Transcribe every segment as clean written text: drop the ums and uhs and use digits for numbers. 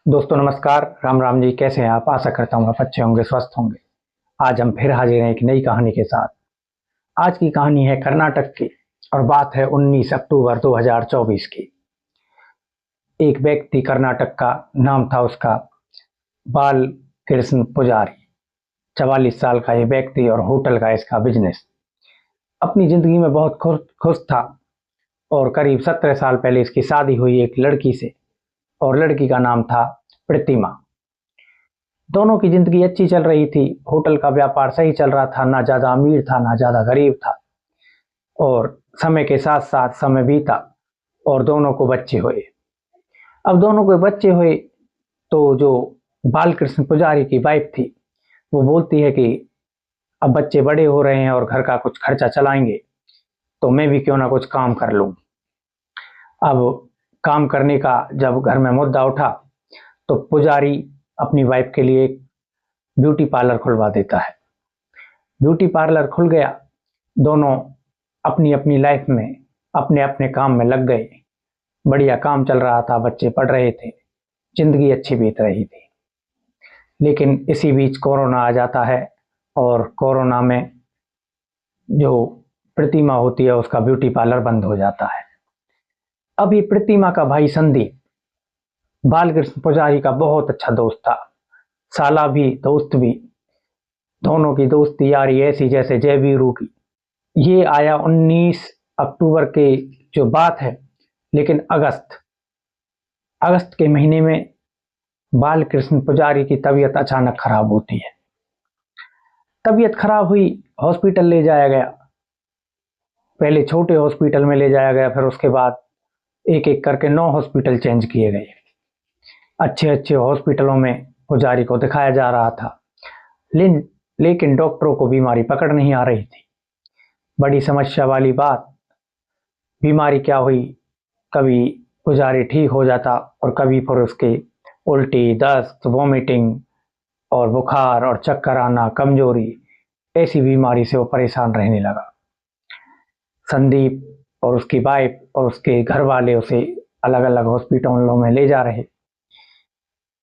दोस्तों नमस्कार। राम राम जी, कैसे हैं आप? आशा करता हूँ आप अच्छे होंगे, स्वस्थ होंगे। आज हम फिर हाजिर हैं एक नई कहानी के साथ। आज की कहानी है कर्नाटक की और बात है 19 अक्टूबर 2024 की। एक व्यक्ति कर्नाटक का, नाम था उसका बाल कृष्ण पुजारी। 44 साल का ये व्यक्ति और होटल का इसका बिजनेस। अपनी जिंदगी में बहुत खुश खुश था और करीब 17 साल पहले इसकी शादी हुई एक लड़की से, और लड़की का नाम था प्रतिमा। दोनों की जिंदगी अच्छी चल रही थी। होटल का व्यापार सही चल रहा था, ना ज्यादा अमीर था ना ज्यादा गरीब था। और समय के साथ साथ समय बीता और दोनों को बच्चे हुए। अब दोनों को बच्चे हुए तो जो बालकृष्ण पुजारी की वाइफ थी वो बोलती है कि अब बच्चे बड़े हो रहे हैं और घर का कुछ खर्चा चलाएंगे, तो मैं भी क्यों ना कुछ काम कर लूं। अब काम करने का जब घर में मुद्दा उठा तो पुजारी अपनी वाइफ के लिए एक ब्यूटी पार्लर खुलवा देता है। ब्यूटी पार्लर खुल गया। दोनों अपनी अपनी लाइफ में अपने अपने काम में लग गए। बढ़िया काम चल रहा था, बच्चे पढ़ रहे थे, जिंदगी अच्छी बीत रही थी। लेकिन इसी बीच कोरोना आ जाता है और कोरोना में जो प्रतिमा होती है उसका ब्यूटी पार्लर बंद हो जाता है। अब ये प्रतिमा का भाई संदीप बालकृष्ण पुजारी का बहुत अच्छा दोस्त था। साला भी दोस्त भी। दोनों की दोस्ती यारी ऐसी जैसे जय वीरू की। ये आया 19 अक्टूबर के जो बात है, लेकिन अगस्त अगस्त के महीने में बालकृष्ण पुजारी की तबीयत अचानक खराब होती है। तबीयत खराब हुई, हॉस्पिटल ले जाया गया। पहले छोटे हॉस्पिटल में ले जाया गया, फिर उसके बाद एक एक करके 9 हॉस्पिटल चेंज किए गए। अच्छे अच्छे हॉस्पिटलों में पुजारी को दिखाया जा रहा था, लेकिन डॉक्टरों को बीमारी पकड़ नहीं आ रही थी। बड़ी समस्या वाली बात, बीमारी क्या हुई, कभी पुजारी ठीक हो जाता और कभी फिर उसके उल्टी, दस्त, वोमिटिंग और बुखार और चक्कर आना, कमजोरी, ऐसी बीमारी से वो परेशान रहने लगा। संदीप और उसकी वाइफ और उसके घर वाले उसे अलग अलग हॉस्पिटलों में ले जा रहे।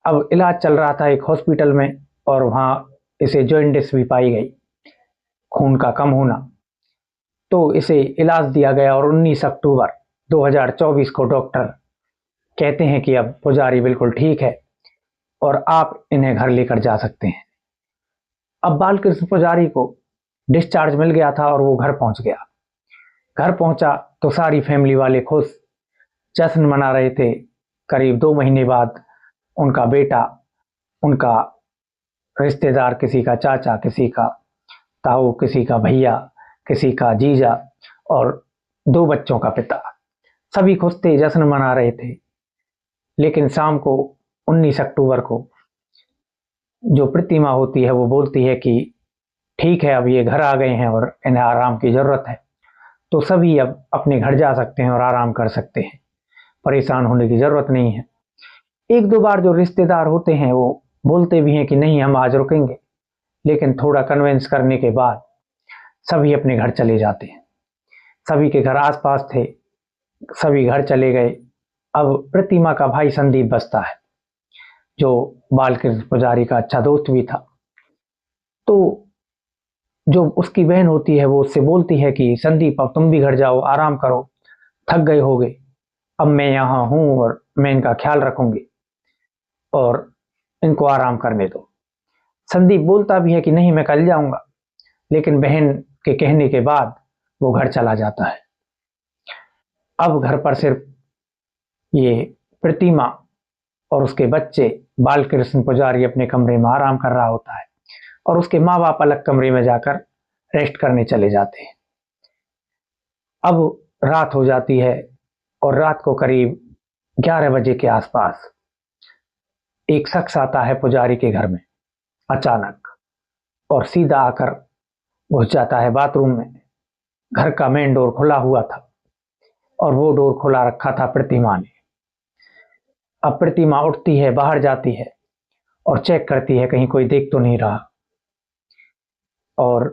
अब इलाज चल रहा था एक हॉस्पिटल में, और वहां इसे जॉइंटिस भी पाई गई, खून का कम होना। तो इसे इलाज दिया गया और 19 अक्टूबर 2024 को डॉक्टर कहते हैं कि अब पुजारी बिल्कुल ठीक है और आप इन्हें घर लेकर जा सकते हैं। अब बालकृष्ण पुजारी को डिस्चार्ज मिल गया था और वो घर पहुंच गया। घर पहुंचा तो सारी फैमिली वाले खुश, जश्न मना रहे थे। करीब 2 महीने बाद उनका बेटा, उनका रिश्तेदार, किसी का चाचा, किसी का ताऊ, किसी का भैया, किसी का जीजा और 2 बच्चों का पिता, सभी खुश थे, जश्न मना रहे थे। लेकिन शाम को 19 अक्टूबर को जो प्रतिमा होती है वो बोलती है कि ठीक है, अब ये घर आ गए हैं और इन्हें आराम की जरूरत है, तो सभी अब अपने घर जा सकते हैं और आराम कर सकते हैं, परेशान होने की जरूरत नहीं है। एक दो बार जो रिश्तेदार होते हैं वो बोलते भी हैं कि नहीं, हम आज रुकेंगे, लेकिन थोड़ा कन्विंस करने के बाद सभी अपने घर चले जाते हैं। सभी के घर आसपास थे, सभी घर चले गए। अब प्रतिमा का भाई संदीप बचता है, जो बालकृष्ण पुजारी का अच्छा दोस्त भी था। तो जो उसकी बहन होती है वो उससे बोलती है कि संदीप, अब तुम भी घर जाओ, आराम करो, थक गए होगे, अब मैं यहाँ हूँ और मैं इनका ख्याल रखूंगी और इनको आराम करने दो। संदीप बोलता भी है कि नहीं, मैं कल जाऊंगा, लेकिन बहन के कहने के बाद वो घर चला जाता है। अब घर पर सिर्फ ये प्रतिमा और उसके बच्चे, बालकृष्ण पुजारी अपने कमरे में आराम कर रहा होता है और उसके माँ बाप अलग कमरे में जाकर रेस्ट करने चले जाते हैं। अब रात हो जाती है और रात को करीब 11 बजे के आसपास एक शख्स आता है पुजारी के घर में अचानक, और सीधा आकर घुस जाता है बाथरूम में। घर का मेन डोर खुला हुआ था और वो डोर खुला रखा था प्रतिमा ने। अब प्रतिमा उठती है, बाहर जाती है और चेक करती है कहीं कोई देख तो नहीं रहा, और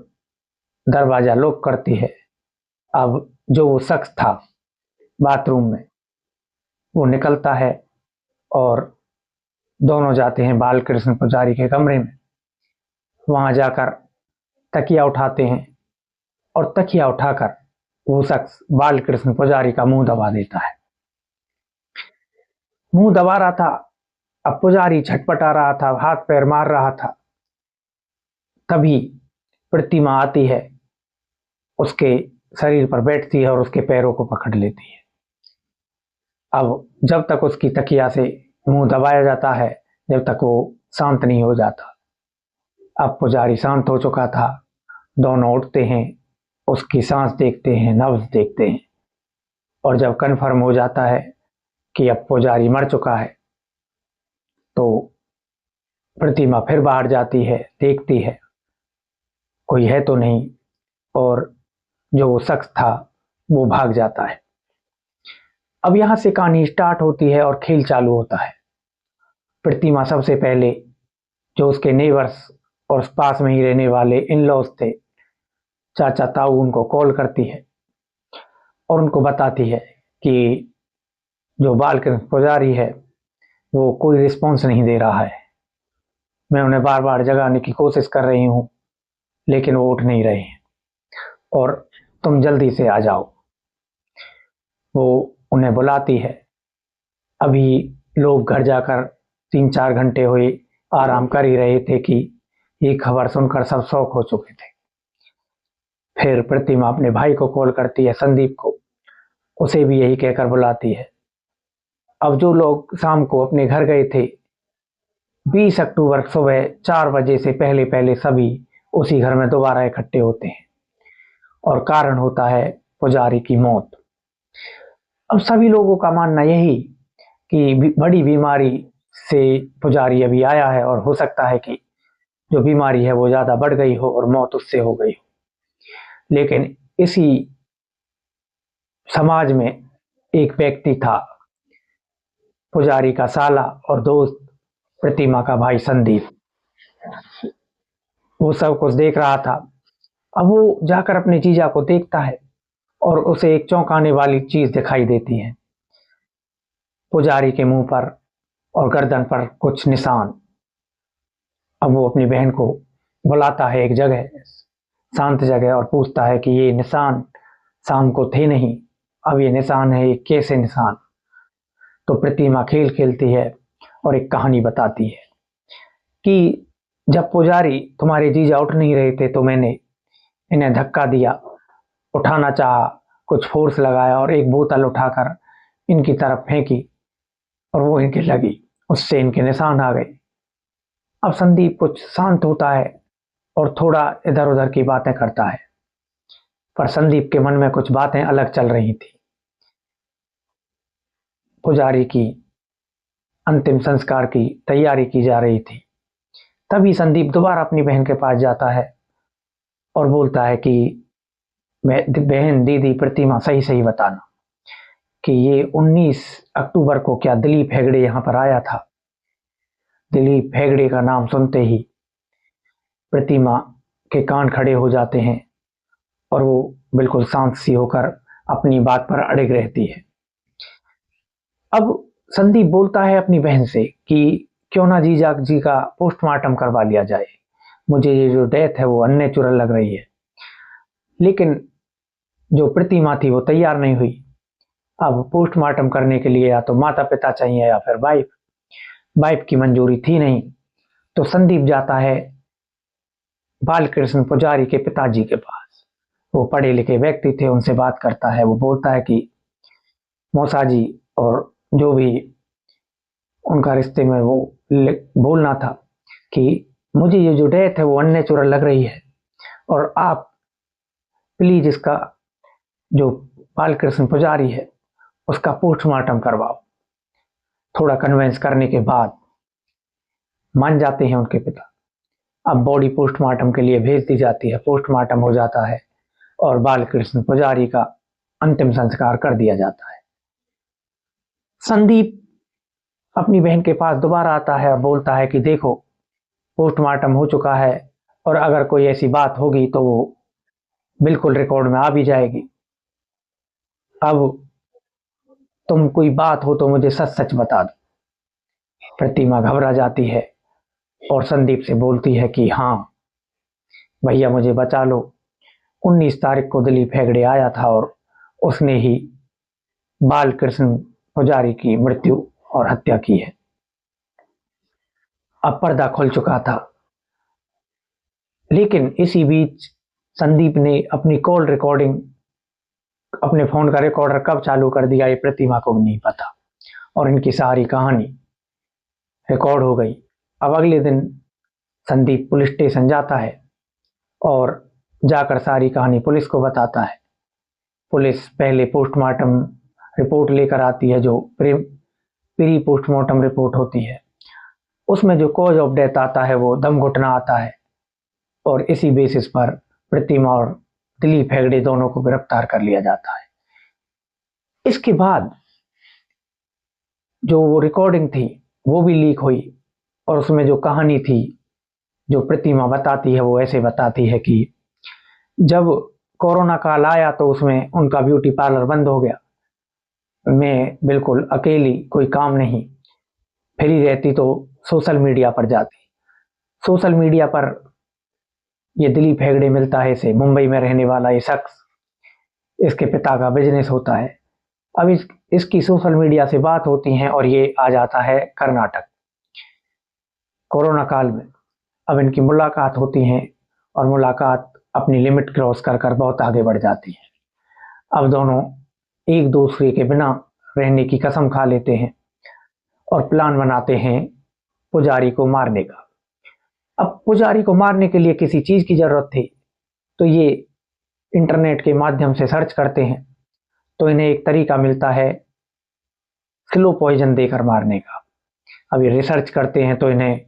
दरवाजा लॉक करती है। अब जो वो शख्स था बाथरूम में, वो निकलता है और दोनों जाते हैं बालकृष्ण पुजारी के कमरे में। वहां जाकर तकिया उठाते हैं और तकिया उठाकर वो शख्स बालकृष्ण पुजारी का मुंह दबा देता है। मुंह दबा रहा था, अब पुजारी छटपटा रहा था, हाथ पैर मार रहा था। तभी प्रतिमा आती है, उसके शरीर पर बैठती है और उसके पैरों को पकड़ लेती है। अब जब तक उसकी तकिया से मुंह दबाया जाता है, जब तक वो शांत नहीं हो जाता। अब पुजारी शांत हो चुका था। दोनों उठते हैं, उसकी सांस देखते हैं, नब्ज देखते हैं, और जब कन्फर्म हो जाता है कि अब पुजारी मर चुका है, तो प्रतिमा फिर बाहर जाती है, देखती है कोई है तो नहीं, और जो वो शख्स था वो भाग जाता है। अब यहां से कहानी स्टार्ट होती है और खेल चालू होता है। प्रतिमा सबसे पहले जो उसके नेबर्स और पास में ही रहने वाले इन लॉज थे, चाचा ताऊ, उनको कॉल करती है और उनको बताती है कि जो बालकृष्ण पुजारी है वो कोई रिस्पॉन्स नहीं दे रहा है। मैं उन्हें बार बार जगाने की कोशिश कर रही हूँ, लेकिन वो उठ नहीं रहे हैं, और तुम जल्दी से आ जाओ। वो उन्हें बुलाती है। अभी लोग घर जाकर 3-4 घंटे हुए आराम कर ही रहे थे कि ये खबर सुनकर सब शौक हो चुके थे। फिर प्रतिमा अपने भाई को कॉल करती है, संदीप को, उसे भी यही कहकर बुलाती है। अब जो लोग शाम को अपने घर गए थे, 20 अक्टूबर सुबह 4 बजे से पहले पहले सभी उसी घर में दोबारा इकट्ठे होते हैं, और कारण होता है पुजारी की मौत। अब सभी लोगों का मानना यही कि बड़ी बीमारी से पुजारी अभी आया है, और हो सकता है कि जो बीमारी है वो ज्यादा बढ़ गई हो और मौत उससे हो गई हो। लेकिन इसी समाज में एक व्यक्ति था, पुजारी का साला और दोस्त, प्रतिमा का भाई संदीप। वो सब कुछ देख रहा था। अब वो जाकर अपने जीजा को देखता है और उसे एक चौंकाने वाली चीज दिखाई देती है। पुजारी के मुंह पर और गर्दन पर कुछ निशान। अब वो अपनी बहन को बुलाता है एक जगह, शांत जगह, और पूछता है कि ये निशान शाम को थे नहीं, अब ये निशान है, ये कैसे निशान। तो प्रतिमा खेल खेलती है और एक कहानी बताती है कि जब पुजारी तुम्हारे जीजा उठ नहीं रहे थे तो मैंने इन्हें धक्का दिया, उठाना चाहा, कुछ फोर्स लगाया और एक बोतल उठाकर इनकी तरफ फेंकी और वो इनके लगी, उससे इनके निशान आ गए। अब संदीप कुछ शांत होता है और थोड़ा इधर उधर की बातें करता है, पर संदीप के मन में कुछ बातें अलग चल रही थी। पुजारी की अंतिम संस्कार की तैयारी की जा रही थी। तभी संदीप दोबारा अपनी बहन के पास जाता है और बोलता है कि मैं बहन, दीदी, प्रतिमा, सही सही बताना कि ये 19 अक्टूबर को क्या दिलीप हेगड़े यहाँ पर आया था। दिलीप हेगड़े का नाम सुनते ही प्रतिमा के कान खड़े हो जाते हैं और वो बिल्कुल शांत सी होकर अपनी बात पर अड़िग रहती है। अब संदीप बोलता है अपनी बहन से कि क्यों ना जीजा जी का पोस्टमार्टम करवा लिया जाए, मुझे ये जो डेथ है वो अननेचुरल लग रही है। लेकिन जो प्रतिमा थी वो तैयार नहीं हुई। अब पोस्टमार्टम करने के लिए या तो माता पिता चाहिए या फिर वाइफ, वाइफ की मंजूरी थी नहीं। तो संदीप जाता है बालकृष्ण पुजारी के पिताजी के पास। वो पढ़े लिखे व्यक्ति थे, उनसे बात करता है। वो बोलता है कि मौसा जी, और जो भी उनका रिश्ते में वो बोलना था कि मुझे ये जो डेथ है वो अननेचुरल लग रही है, और आप प्लीज इसका जो बालकृष्ण पुजारी है उसका पोस्टमार्टम करवाओ। थोड़ा कन्वेंस करने के बाद मान जाते हैं उनके पिता। अब बॉडी पोस्टमार्टम के लिए भेज दी जाती है। पोस्टमार्टम हो जाता है और बालकृष्ण पुजारी का अंतिम संस्कार कर दिया जाता है। संदीप अपनी बहन के पास दोबारा आता है और बोलता है कि देखो, पोस्टमार्टम हो चुका है, और अगर कोई ऐसी बात होगी तो वो बिल्कुल रिकॉर्ड में आ भी जाएगी। अब तुम कोई बात हो तो मुझे सच सच बता दो। प्रतिमा घबरा जाती है और संदीप से बोलती है कि हाँ भैया मुझे बचा लो, 19 तारीख को दिलीप हेगड़े आया था और उसने ही बालकृष्ण पुजारी की मृत्यु और हत्या की है। अब पर्दा खुल चुका था, लेकिन इसी बीच संदीप ने अपनी कॉल रिकॉर्डिंग, अपने फोन का रिकॉर्डर कब चालू कर दिया ये प्रतिमा को भी नहीं पता, और इनकी सारी कहानी रिकॉर्ड हो गई। अब अगले दिन संदीप पुलिस स्टेशन जाता है और जाकर सारी कहानी पुलिस को बताता है। पुलिस पहले पोस्टमार्टम रिपोर्ट लेकर आती है, जो प्री पोस्टमार्टम रिपोर्ट होती है। उसमें जो कॉज ऑफ डेथ आता है वो दम घुटना आता है, और इसी बेसिस पर प्रतिमा और दिलीप हेगड़े दोनों को गिरफ्तार कर लिया जाता है। इसके बाद जो वो रिकॉर्डिंग थी वो भी लीक हुई, और उसमें जो कहानी थी जो प्रतिमा बताती है वो ऐसे बताती है कि जब कोरोना काल आया तो उसमें उनका ब्यूटी पार्लर बंद हो गया। मैं बिल्कुल अकेली, कोई काम नहीं, फ्री रहती तो सोशल मीडिया पर जाती। सोशल मीडिया पर ये दिलीप हेगड़े मिलता है, इसे मुंबई में रहने वाला ये शख्स, इसके पिता का बिजनेस होता है। अब इसकी सोशल मीडिया से बात होती है और ये आ जाता है कर्नाटक कोरोना काल में। अब इनकी मुलाकात होती है और मुलाकात अपनी लिमिट क्रॉस कर कर बहुत आगे बढ़ जाती है। अब दोनों एक दूसरे के बिना रहने की कसम खा लेते हैं और प्लान बनाते हैं पुजारी को मारने का। अब पुजारी को मारने के लिए किसी चीज की जरूरत थी, तो ये इंटरनेट के माध्यम से सर्च करते हैं, तो इन्हें एक तरीका मिलता है स्लो पॉइजन देकर मारने का। अब ये रिसर्च करते हैं तो इन्हें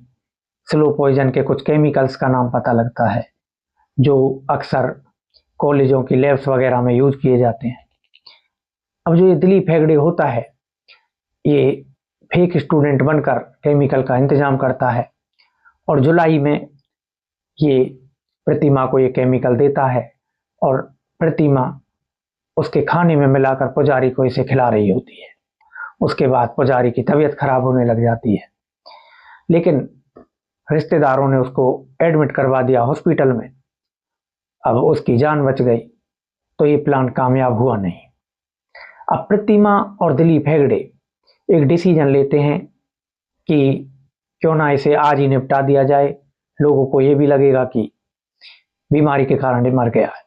स्लो पॉइजन के कुछ केमिकल्स का नाम पता लगता है, जो अक्सर कॉलेजों की लैब्स वगैरह में यूज किए जाते हैं। अब जो ये दिलीप हेगड़े होता है, ये फेक स्टूडेंट बनकर केमिकल का इंतजाम करता है, और जुलाई में ये प्रतिमा को ये केमिकल देता है, और प्रतिमा उसके खाने में मिलाकर पुजारी को इसे खिला रही होती है। उसके बाद पुजारी की तबीयत खराब होने लग जाती है, लेकिन रिश्तेदारों ने उसको एडमिट करवा दिया हॉस्पिटल में। अब उसकी जान बच गई, तो ये प्लान कामयाब हुआ नहीं। अब प्रतिमा और दिलीप हेगड़े एक डिसीजन लेते हैं कि क्यों ना इसे आज ही निपटा दिया जाए, लोगों को ये भी लगेगा कि बीमारी के कारण ये मर गया है।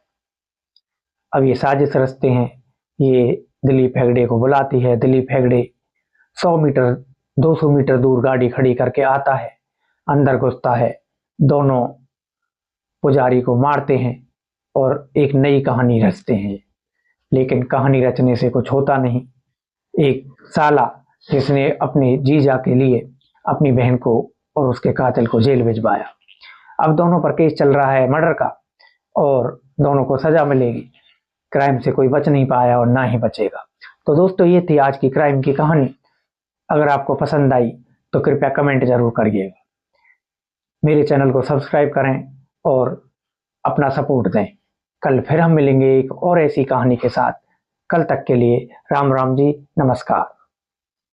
अब ये साजिश रचते हैं, ये दिलीप हेगड़े को बुलाती है। दिलीप हेगड़े 100 मीटर 200 मीटर दूर गाड़ी खड़ी करके आता है, अंदर घुसता है, दोनों पुजारी को मारते हैं और एक नई कहानी रचते हैं। लेकिन कहानी रचने से कुछ होता नहीं। एक साला जिसने अपने जीजा के लिए अपनी बहन को और उसके कातिल को जेल भिजवाया। अब दोनों पर केस चल रहा है मर्डर का, और दोनों को सजा मिलेगी। क्राइम से कोई बच नहीं पाया और ना ही बचेगा। तो दोस्तों, ये थी आज की क्राइम की कहानी। अगर आपको पसंद आई तो कृपया कमेंट जरूर करिएगा, मेरे चैनल को सब्सक्राइब करें और अपना सपोर्ट दें। कल फिर हम मिलेंगे एक और ऐसी कहानी के साथ। कल तक के लिए राम राम जी, नमस्कार।